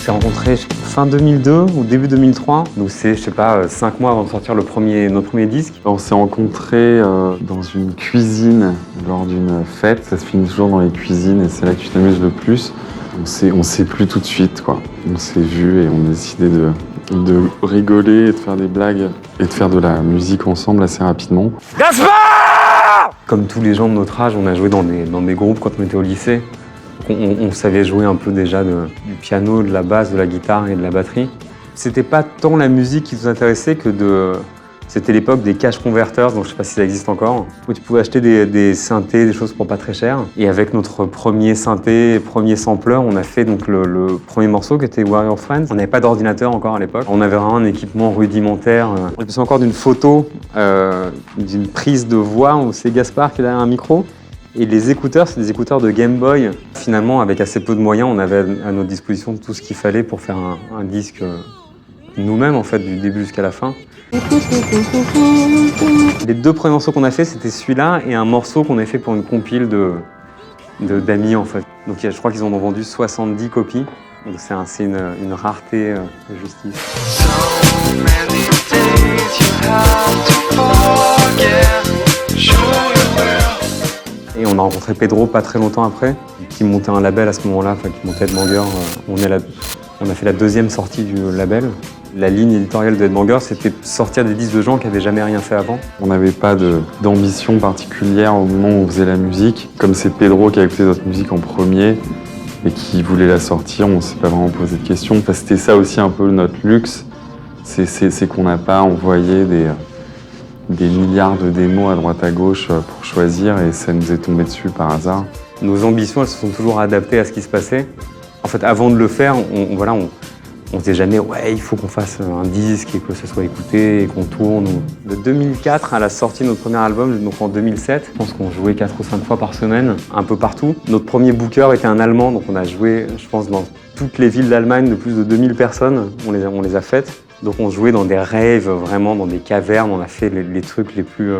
s'est rencontrés fin 2002 ou début 2003. Donc c'est, 5 mois avant de sortir notre premier disque. On s'est rencontrés dans une cuisine lors d'une fête. Ça se finit toujours dans les cuisines et c'est là que tu t'amuses le plus. On s'est plu tout de suite, quoi. On s'est vus et on a décidé de rigoler et de faire des blagues et de faire de la musique ensemble assez rapidement. Gaspard! Comme tous les gens de notre âge, on a joué dans des groupes quand on était au lycée. On savait jouer un peu déjà du piano, de la basse, de la guitare et de la batterie. C'était pas tant la musique qui nous intéressait que C'était l'époque des cash converters, donc je sais pas si ça existe encore, où tu pouvais acheter des synthés, des choses pour pas très cher. Et avec notre premier synthé, premier sampler, on a fait donc le premier morceau qui était Warrior Friends. On n'avait pas d'ordinateur encore à l'époque. On avait vraiment un équipement rudimentaire. Je me souviens encore d'une photo d'une prise de voix où c'est Gaspard qui est derrière un micro. Et les écouteurs, c'est des écouteurs de Game Boy. Finalement, avec assez peu de moyens, on avait à notre disposition tout ce qu'il fallait pour faire un disque nous-mêmes, en fait, du début jusqu'à la fin. Les 2 premiers morceaux qu'on a fait, c'était celui-là et un morceau qu'on a fait pour une compile d'amis, en fait. Donc je crois qu'ils en ont vendu 70 copies. Donc c'est une rareté de justice. Et on a rencontré Pedro pas très longtemps après, qui montait un label à ce moment-là, qui montait Headbanger. On a fait la 2e sortie du label. La ligne éditoriale de Headbanger, c'était sortir des disques de gens qui n'avaient jamais rien fait avant. On n'avait pas d'ambition particulière au moment où on faisait la musique. Comme c'est Pedro qui a écouté notre musique en premier et qui voulait la sortir, on ne s'est pas vraiment posé de questions. Enfin, c'était ça aussi un peu notre luxe, c'est qu'on n'a pas envoyé des milliards de démos à droite à gauche pour choisir et ça nous est tombé dessus par hasard. Nos ambitions, elles se sont toujours adaptées à ce qui se passait. En fait, avant de le faire, on se disait jamais « ouais, il faut qu'on fasse un disque et que ça soit écouté et qu'on tourne ». De 2004 à la sortie de notre premier album, donc en 2007, je pense qu'on jouait 4 ou 5 fois par semaine, un peu partout. Notre premier booker était un Allemand, donc on a joué, je pense, dans toutes les villes d'Allemagne de plus de 2000 personnes. On les a faites. Donc on jouait dans des raves, vraiment dans des cavernes. On a fait les trucs les plus...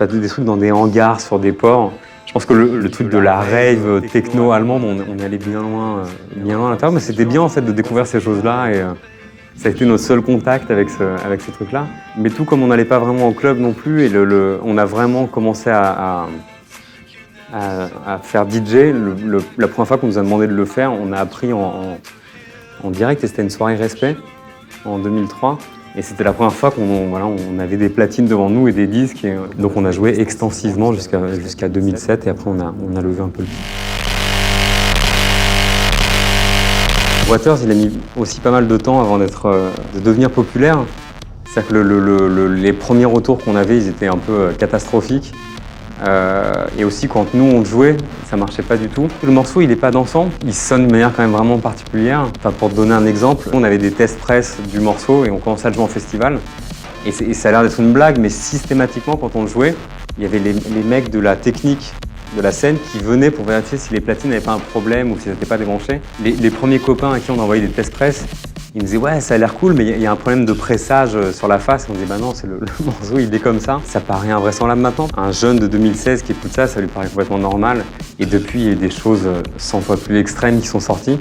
des trucs dans des hangars, sur des ports. Je pense que le truc de la rave techno allemande, on est allé bien loin à l'intérieur, mais c'était bien en fait de découvrir ces choses-là et ça a été notre seul contact avec ce truc-là. Mais tout comme on n'allait pas vraiment au club non plus et on a vraiment commencé à faire DJ. La première fois qu'on nous a demandé de le faire, on a appris en direct et c'était une soirée Respect en 2003. Et c'était la première fois qu'on avait des platines devant nous et des disques. Et donc on a joué extensivement jusqu'à 2007 et après on a levé un peu le pied. Waters, il a mis aussi pas mal de temps avant de devenir populaire. C'est-à-dire que les premiers retours qu'on avait, ils étaient un peu catastrophiques. Et aussi quand nous on jouait, ça marchait pas du tout. Le morceau il est pas dansant, il sonne de manière quand même vraiment particulière. Enfin, pour te donner un exemple, on avait des tests presse du morceau et on commençait à le jouer en festival. Et ça a l'air d'être une blague, mais systématiquement quand on le jouait, il y avait les mecs de la technique de la scène qui venaient pour vérifier si les platines n'avaient pas un problème ou si elles n'étaient pas débranchées. Les premiers copains à qui on a envoyé des tests presse, ils me disaient ouais ça a l'air cool mais il y a un problème de pressage sur la face. On disait bah non c'est le morceau il est comme ça. Ça paraît invraisemblable maintenant. Un jeune de 2016 qui écoute ça lui paraît complètement normal. Et depuis il y a des choses 100 fois plus extrêmes qui sont sorties.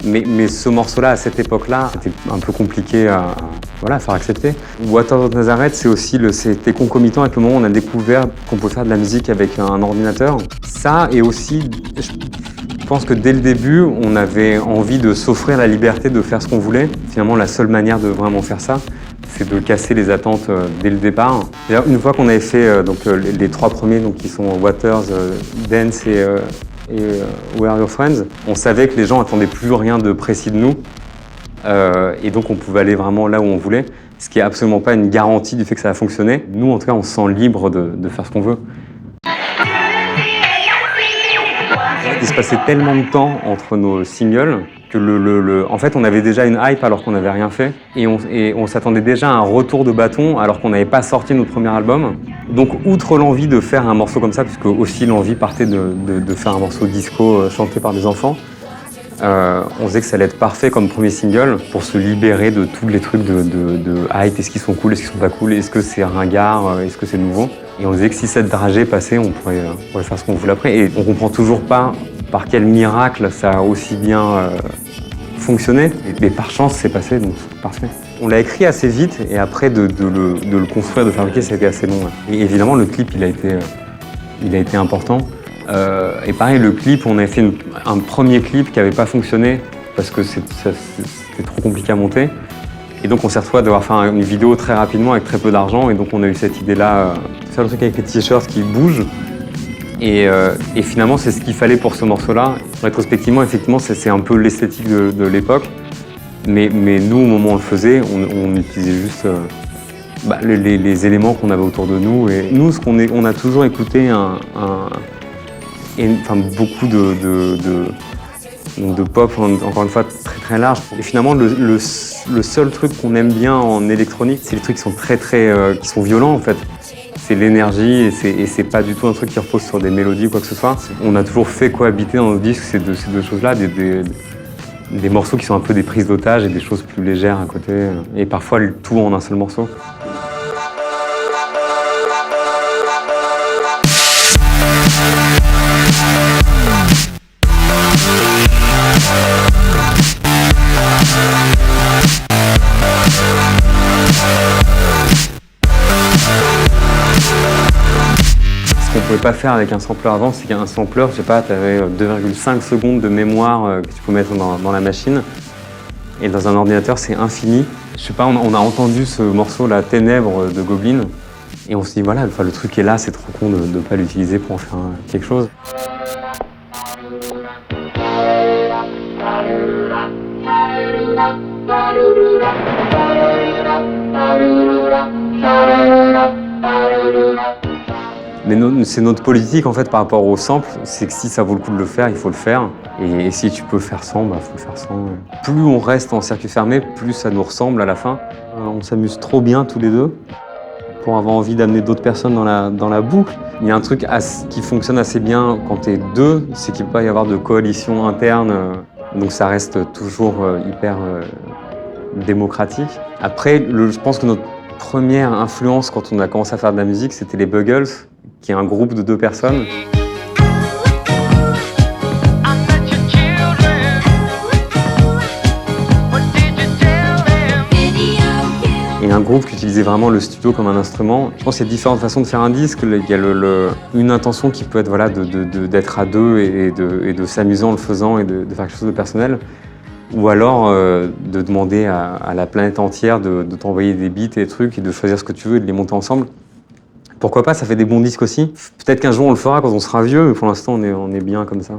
Mais ce morceau-là, à cette époque-là, c'était un peu compliqué à faire accepter. Waters of Nazareth, c'était concomitant avec le moment où on a découvert qu'on pouvait faire de la musique avec un ordinateur. Ça, et aussi, je pense que dès le début, on avait envie de s'offrir la liberté de faire ce qu'on voulait. Finalement, la seule manière de vraiment faire ça, c'est de casser les attentes dès le départ. D'ailleurs, une fois qu'on avait fait les 3 premiers, donc, qui sont Waters, Dance et Where Are Your Friends, on savait que les gens attendaient plus rien de précis de nous et donc on pouvait aller vraiment là où on voulait, ce qui est absolument pas une garantie du fait que ça va fonctionner. Nous en tout cas on se sent libre de faire ce qu'on veut. Il se passait tellement de temps entre nos singles que en fait on avait déjà une hype alors qu'on n'avait rien fait et on s'attendait déjà à un retour de bâton alors qu'on n'avait pas sorti notre premier album. Donc outre l'envie de faire un morceau comme ça, puisque aussi l'envie partait de faire un morceau disco chanté par des enfants, on disait que ça allait être parfait comme premier single pour se libérer de tous les trucs de hype, est-ce qu'ils sont cool, est-ce qu'ils sont pas cool, est-ce que c'est ringard, est-ce que c'est nouveau. Et on disait que si cette dragée passait, on pourrait faire ce qu'on voulait après. Et on comprend toujours pas par quel miracle ça a aussi bien fonctionner. Mais par chance, c'est passé, donc c'est parfait. On l'a écrit assez vite et après de le construire, de fabriquer, ça a été assez long. Ouais. Et évidemment, le clip, il a été important. Et pareil, le clip, on avait fait un premier clip qui n'avait pas fonctionné parce que c'était trop compliqué à monter. Et donc on s'est retrouvé à devoir faire une vidéo très rapidement avec très peu d'argent. Et donc on a eu cette idée-là, de faire le truc avec les t-shirts qui bougent. Et finalement, c'est ce qu'il fallait pour ce morceau-là. Rétrospectivement, effectivement, c'est un peu l'esthétique de l'époque. Mais nous, au moment où on le faisait, on utilisait juste les éléments qu'on avait autour de nous. Et nous, on a toujours écouté beaucoup de pop, encore une fois, très très large. Et finalement, le seul truc qu'on aime bien en électronique, c'est les trucs qui sont qui sont violents en fait. C'est l'énergie et c'est pas du tout un truc qui repose sur des mélodies ou quoi que ce soit. On a toujours fait cohabiter dans nos disques ces deux choses-là, des morceaux qui sont un peu des prises d'otages et des choses plus légères à côté. Et parfois tout en un seul morceau. Ce qu'on pouvait pas faire avec un sampler avant, c'est qu'un sampler, je sais pas, tu avais 2,5 secondes de mémoire que tu peux mettre dans la machine. Et dans un ordinateur, c'est infini. Je sais pas, on a entendu ce morceau-là, Ténèbres de Goblin. Et on s'est dit, voilà, le truc est là, c'est trop con de ne pas l'utiliser pour en faire quelque chose. Mais c'est notre politique en fait par rapport au sample, c'est que si ça vaut le coup de le faire, il faut le faire. Et si tu peux faire sans, faut le faire sans. Plus on reste en circuit fermé, plus ça nous ressemble à la fin. On s'amuse trop bien tous les deux pour avoir envie d'amener d'autres personnes dans la boucle. Il y a un truc qui fonctionne assez bien quand t'es deux, c'est qu'il peut pas y avoir de coalition interne. Donc ça reste toujours hyper démocratique. Après, je pense que notre première influence quand on a commencé à faire de la musique, c'était les Buggles, qui est un groupe de 2 personnes. Et un groupe qui utilisait vraiment le studio comme un instrument. Je pense qu'il y a différentes façons de faire un disque. Il y a une intention qui peut être d'être à deux et de s'amuser en le faisant et de faire quelque chose de personnel. Ou alors de demander à la planète entière de t'envoyer des beats et des trucs et de choisir ce que tu veux et de les monter ensemble. Pourquoi pas, ça fait des bons disques aussi. Peut-être qu'un jour on le fera quand on sera vieux, mais pour l'instant on est bien comme ça.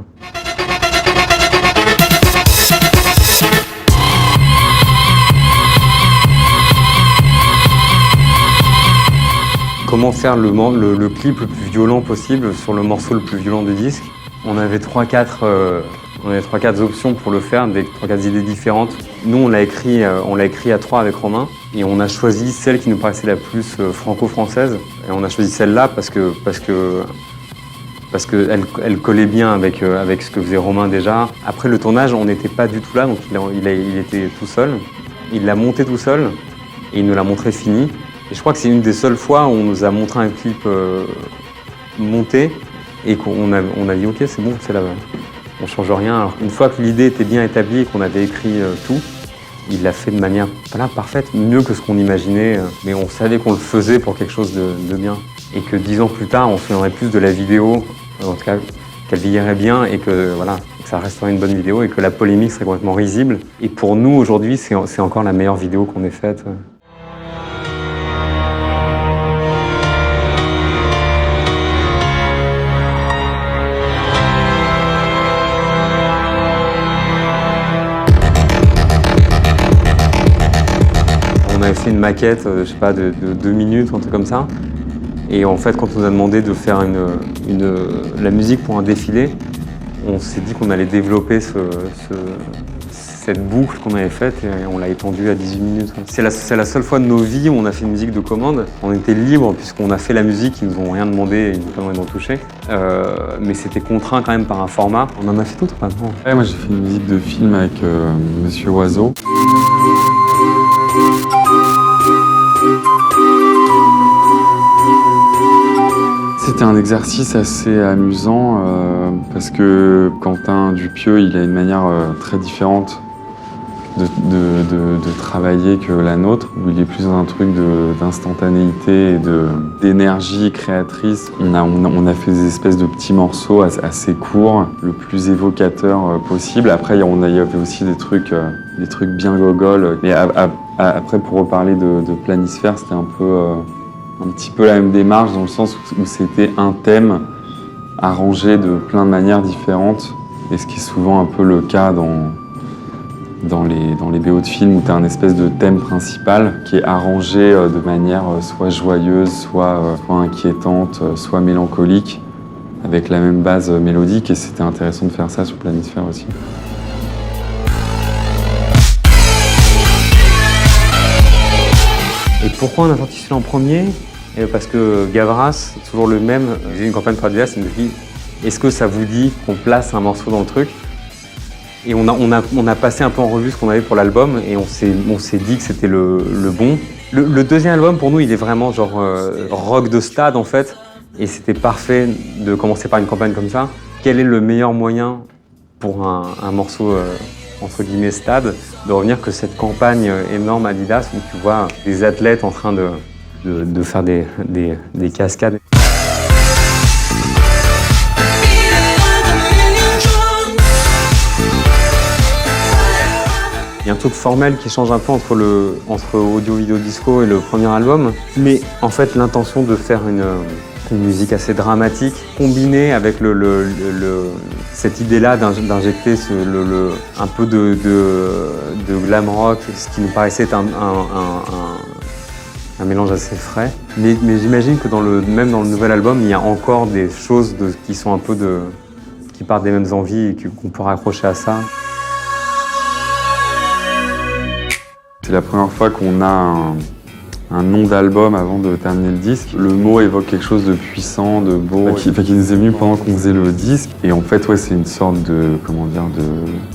Comment faire le clip le plus violent possible sur le morceau le plus violent du disque. On avait 3-4 options pour le faire, 3-4 idées différentes. Nous, on l'a écrit à 3 avec Romain et on a choisi celle qui nous paraissait la plus franco-française. Et on a choisi celle-là parce que elle collait bien avec ce que faisait Romain déjà. Après le tournage, on n'était pas du tout là, donc il était tout seul. Il l'a monté tout seul et il nous l'a montré fini. Et je crois que c'est une des seules fois où on nous a montré un clip monté et qu'on a dit ok, c'est bon, c'est là. On change rien. Alors, une fois que l'idée était bien établie et qu'on avait écrit tout, il l'a fait de manière parfaite, mieux que ce qu'on imaginait. Mais on savait qu'on le faisait pour quelque chose de bien. Et que 10 ans plus tard, on se souviendrait plus de la vidéo, en tout cas qu'elle vieillirait bien et que ça resterait une bonne vidéo et que la polémique serait complètement risible. Et pour nous, aujourd'hui, c'est encore la meilleure vidéo qu'on ait faite. On avait fait une maquette, je sais pas, de 2 minutes, un truc comme ça. Et en fait, quand on nous a demandé de faire la musique pour un défilé, on s'est dit qu'on allait développer cette boucle qu'on avait faite et on l'a étendue à 18 minutes. C'est la seule fois de nos vies où on a fait une musique de commande. On était libre puisqu'on a fait la musique, ils nous ont rien demandé, ils nous ont pas demandé d'en toucher. Mais c'était contraint quand même par un format. On en a fait d'autres maintenant. Ouais, moi j'ai fait une musique de film avec Monsieur Oiseau. C'était un exercice assez amusant parce que Quentin Dupieux, il a une manière très différente de travailler que la nôtre, où il est plus dans un truc d'instantanéité et d'énergie créatrice. On a fait des espèces de petits morceaux assez courts, le plus évocateur possible. Après, il y avait aussi des trucs bien gogoles. Mais après, pour reparler de Planisphère, c'était un petit peu la même démarche, dans le sens où c'était un thème arrangé de plein de manières différentes, et ce qui est souvent un peu le cas dans les BO de films, où tu as un espèce de thème principal qui est arrangé de manière soit joyeuse, soit inquiétante, soit mélancolique, avec la même base mélodique, et c'était intéressant de faire ça sur Planisphère aussi. Et pourquoi on a sorti celui-là en premier ? Parce que Gavras, toujours le même, j'ai une campagne pour Adidas, il me dit « Est-ce que ça vous dit qu'on place un morceau dans le truc ?» Et on a passé un peu en revue ce qu'on avait pour l'album et on s'est dit que c'était le bon. Le deuxième album, pour nous, il est vraiment genre rock de stade en fait. Et c'était parfait de commencer par une campagne comme ça. Quel est le meilleur moyen pour un morceau entre guillemets stade de revenir que cette campagne énorme Adidas où tu vois des athlètes en train de faire des cascades. Il y a un truc formel qui change un peu entre Audio Video Disco et le premier album, mais en fait l'intention de faire une musique assez dramatique, combinée avec cette idée-là d'injecter un peu de glam rock, ce qui nous paraissait être un mélange assez frais. Mais j'imagine que même dans le nouvel album, il y a encore des choses qui sont un peu qui partent des mêmes envies et qu'on peut raccrocher à ça. C'est la première fois qu'on a un nom d'album avant de terminer le disque. Le mot évoque quelque chose de puissant, de beau, qui nous est venu pendant qu'on faisait le disque. Et en fait, ouais, c'est une sorte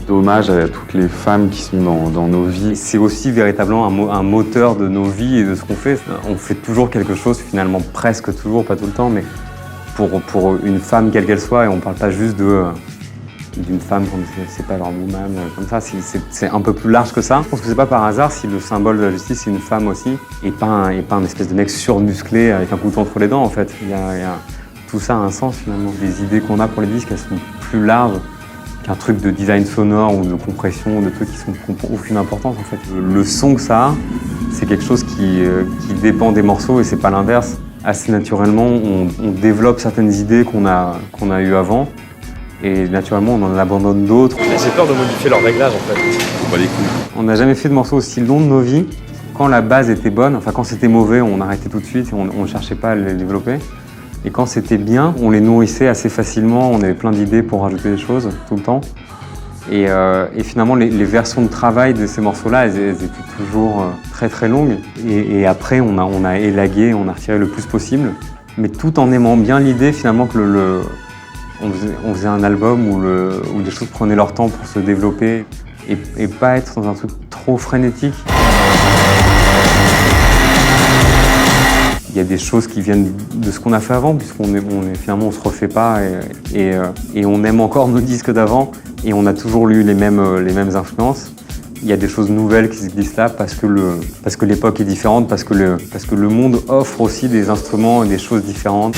d'hommage à toutes les femmes qui sont dans nos vies. C'est aussi véritablement un moteur de nos vies et de ce qu'on fait. On fait toujours quelque chose, finalement presque toujours, pas tout le temps, mais pour une femme quelle qu'elle soit, et on parle pas juste d'une femme comme c'est pas leur woman, comme ça, c'est un peu plus large que ça. Je pense que c'est pas par hasard si le symbole de la justice c'est une femme aussi, et pas un espèce de mec surmusclé avec un couteau entre les dents en fait. Tout ça a un sens finalement. Les idées qu'on a pour les disques, elles sont plus larges qu'un truc de design sonore ou de compression, de trucs qui n'ont aucune importance en fait. Le son que ça a, c'est quelque chose qui dépend des morceaux et c'est pas l'inverse. Assez naturellement, on développe certaines idées qu'on a eues avant. Et naturellement, on en abandonne d'autres. J'ai peur de modifier leur réglage en fait. On n'a jamais fait de morceaux aussi longs de nos vies. Quand la base était bonne, enfin quand c'était mauvais, on arrêtait tout de suite et on ne cherchait pas à les développer. Et quand c'était bien, on les nourrissait assez facilement, on avait plein d'idées pour rajouter des choses tout le temps. Et finalement, les versions de travail de ces morceaux-là, elles étaient toujours très très longues. Et après, on a élagué, on a retiré le plus possible. Mais tout en aimant bien l'idée finalement que on faisait un album où les choses prenaient leur temps pour se développer et pas être dans un truc trop frénétique. Il y a des choses qui viennent de ce qu'on a fait avant, finalement on se refait pas et on aime encore nos disques d'avant et on a toujours eu les mêmes influences. Il y a des choses nouvelles qui se glissent là parce que l'époque est différente, parce que le monde offre aussi des instruments et des choses différentes.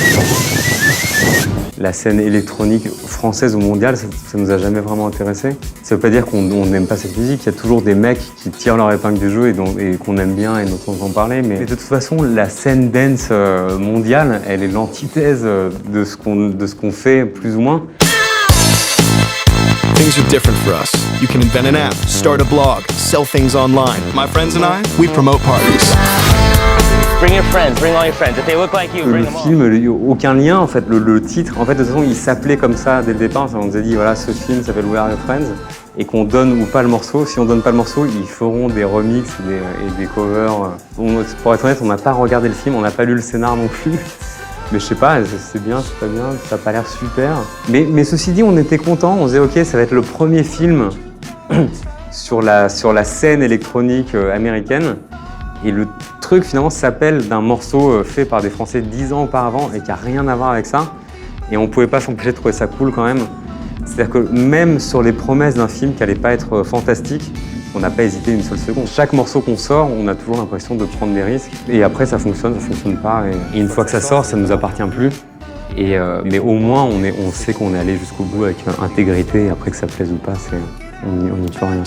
La scène électronique française ou mondiale, ça nous a jamais vraiment intéressé. Ça veut pas dire qu'on n'aime pas cette musique, il y a toujours des mecs qui tirent leur épingle du jeu et qu'on aime bien et dont on entend parler. Mais de toute façon, la scène dance mondiale, elle est l'antithèse de ce qu'on fait plus ou moins. Things are different for us. You can invent an app, start a blog, sell things online. My friends and I, we promote parties. Bring your friends, bring all your friends. If they look like you, bring them all. Le film, aucun lien en fait. Le titre, en fait, de toute façon, il s'appelait comme ça dès le départ. On nous a dit voilà, ce film s'appelle We Are Your Friends et qu'on donne ou pas le morceau. Si on donne pas le morceau, ils feront des remixes et des covers. Pour être honnête, on n'a pas regardé le film, on n'a pas lu le scénar non plus. Mais je sais pas, c'est bien, c'est pas bien, ça a pas l'air super. Mais ceci dit, on était contents, on se disait ok, ça va être le premier film sur la scène électronique américaine. Et le truc finalement s'appelle d'un morceau fait par des Français 10 ans auparavant et qui a rien à voir avec ça. Et on pouvait pas s'empêcher de trouver ça cool quand même. C'est-à-dire que même sur les promesses d'un film qui allait pas être fantastique, On n'a pas hésité une seule seconde. Chaque morceau qu'on sort, on a toujours l'impression de prendre des risques. Et après, ça fonctionne pas. Et une fois que ça sort, ça ne nous appartient plus. Mais au moins, on sait qu'on est allé jusqu'au bout avec intégrité. Et après, que ça plaise ou pas, on n'y peut rien.